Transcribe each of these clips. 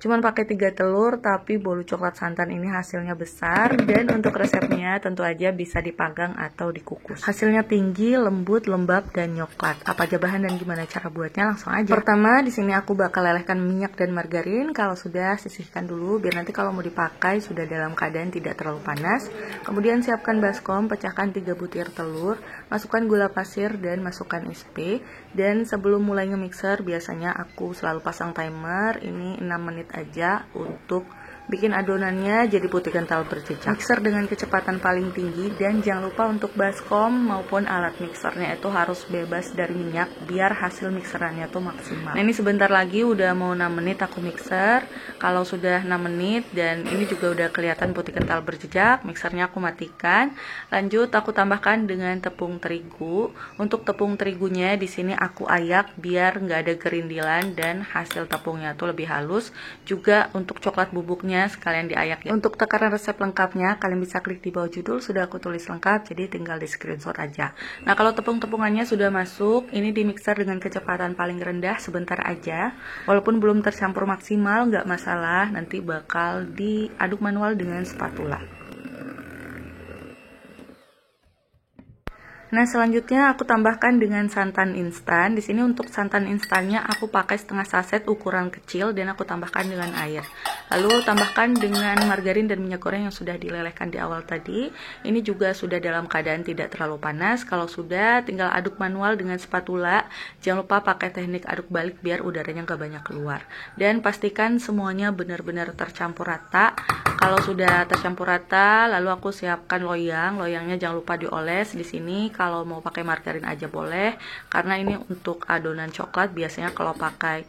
Cuman pakai 3 telur, tapi bolu coklat santan ini hasilnya besar. Dan untuk resepnya tentu aja bisa dipanggang atau dikukus. Hasilnya tinggi, lembut, lembab, dan nyoklat. Apa aja bahan dan gimana cara buatnya, langsung aja. Pertama, di sini aku bakal lelehkan minyak dan margarin. Kalau sudah, sisihkan dulu biar nanti kalau mau dipakai sudah dalam keadaan tidak terlalu panas. Kemudian siapkan baskom, pecahkan 3 butir telur, masukkan gula pasir dan masukkan SP. Dan sebelum mulai nge-mixer, biasanya aku selalu pasang timer, ini 6 menit aja untuk bikin adonannya jadi putih kental berjejak. Mixer dengan kecepatan paling tinggi, dan jangan lupa untuk baskom maupun alat mixernya itu harus bebas dari minyak biar hasil mixerannya tuh maksimal. Nah, ini sebentar lagi udah mau 6 menit aku mixer. Kalau sudah 6 menit dan ini juga udah kelihatan putih kental berjejak, mixernya aku matikan. Lanjut aku tambahkan dengan tepung terigu. Untuk tepung terigunya di sini aku ayak biar nggak ada gerindilan dan hasil tepungnya tuh lebih halus. Juga untuk coklat bubuknya sekalian diayak ya. Untuk takaran resep lengkapnya kalian bisa klik di bawah judul, sudah aku tulis lengkap, jadi tinggal di screenshot aja. Nah, kalau tepung-tepungannya sudah masuk, ini di mixer dengan kecepatan paling rendah sebentar aja. Walaupun belum tercampur maksimal nggak masalah, nanti bakal diaduk manual dengan spatula. Nah, selanjutnya aku tambahkan dengan santan instan. Di sini untuk santan instannya aku pakai setengah saset ukuran kecil dan aku tambahkan dengan air. Lalu tambahkan dengan margarin dan minyak goreng yang sudah dilelehkan di awal tadi. Ini juga sudah dalam keadaan tidak terlalu panas. Kalau sudah, tinggal aduk manual dengan spatula. Jangan lupa pakai teknik aduk balik biar udaranya nggak banyak keluar. Dan pastikan semuanya benar-benar tercampur rata. Kalau sudah tercampur rata, lalu aku siapkan loyang. Loyangnya jangan lupa dioles di sini. Kalau mau pakai margarin aja boleh, karena ini untuk adonan coklat. Biasanya kalau pakai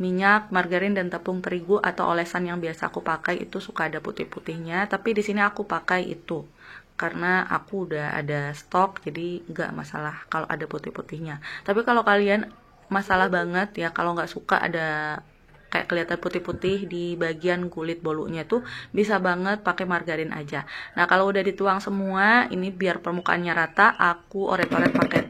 minyak, margarin, dan tepung terigu atau olesan yang biasa aku pakai itu suka ada putih-putihnya. Tapi di sini aku pakai itu karena aku udah ada stok, jadi nggak masalah kalau ada putih-putihnya. Tapi kalau kalian masalah banget ya kalau nggak suka ada kayak kelihatan putih-putih di bagian kulit bolunya tuh, bisa banget pakai margarin aja. Nah, kalau udah dituang semua, ini biar permukaannya rata, aku oret-oret pakai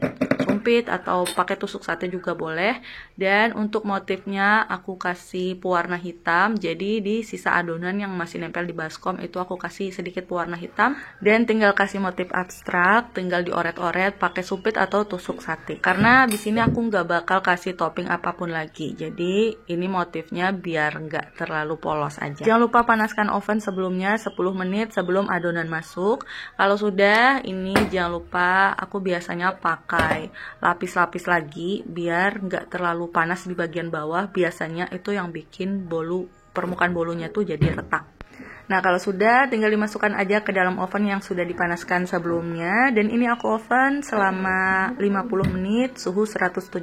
sumpit atau pakai tusuk sate juga boleh. Dan untuk motifnya aku kasih pewarna hitam, jadi di sisa adonan yang masih nempel di baskom itu aku kasih sedikit pewarna hitam, dan tinggal kasih motif abstrak, tinggal dioret-oret pakai sumpit atau tusuk sate. Karena di sini aku nggak bakal kasih topping apapun lagi, jadi ini motifnya biar nggak terlalu polos aja. Jangan lupa panaskan oven sebelumnya 10 menit sebelum adonan masuk. Kalau sudah, ini jangan lupa aku biasanya pakai lapis-lapis lagi biar nggak terlalu panas di bagian bawah. Biasanya itu yang bikin permukaan bolunya tuh jadi retak. Nah, kalau sudah, tinggal dimasukkan aja ke dalam oven yang sudah dipanaskan sebelumnya. Dan ini aku oven selama 50 menit suhu 175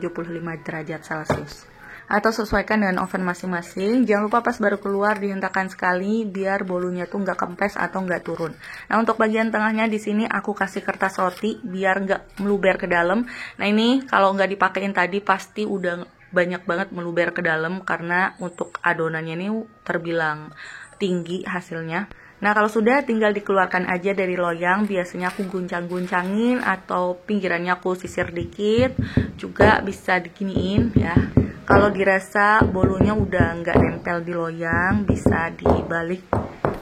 derajat Celcius. Atau sesuaikan dengan oven masing-masing. Jangan lupa pas baru keluar dihentakkan sekali biar bolunya tuh nggak kempes atau nggak turun. Nah, untuk bagian tengahnya di sini aku kasih kertas roti biar nggak meluber ke dalam. Nah, ini kalau nggak dipakein tadi pasti udah banyak banget meluber ke dalam karena untuk adonannya ini terbilang tinggi hasilnya. Nah, kalau sudah tinggal dikeluarkan aja dari loyang. Biasanya aku guncang-guncangin atau pinggirannya aku sisir dikit. Juga bisa diginiin ya. Kalau dirasa bolunya udah nggak nempel di loyang, bisa dibalik.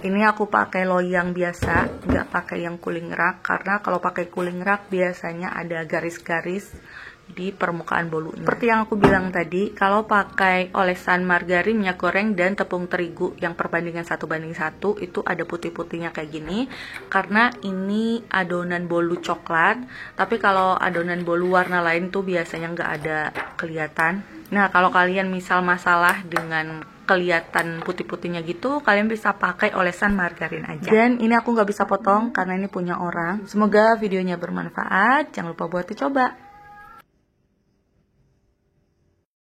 Ini aku pakai loyang biasa, nggak pakai yang cooling rack. Karena kalau pakai cooling rack biasanya ada garis-garis di permukaan bolunya. Seperti yang aku bilang tadi, kalau pakai olesan margarin, minyak goreng, dan tepung terigu yang perbandingan 1:1, itu ada putih-putihnya kayak gini. Karena ini adonan bolu coklat, tapi kalau adonan bolu warna lain tuh biasanya nggak ada kelihatan. Nah, kalau kalian misal masalah dengan kelihatan putih-putihnya gitu, kalian bisa pakai olesan margarin aja. Dan ini aku nggak bisa potong karena ini punya orang. Semoga videonya bermanfaat. Jangan lupa buat dicoba.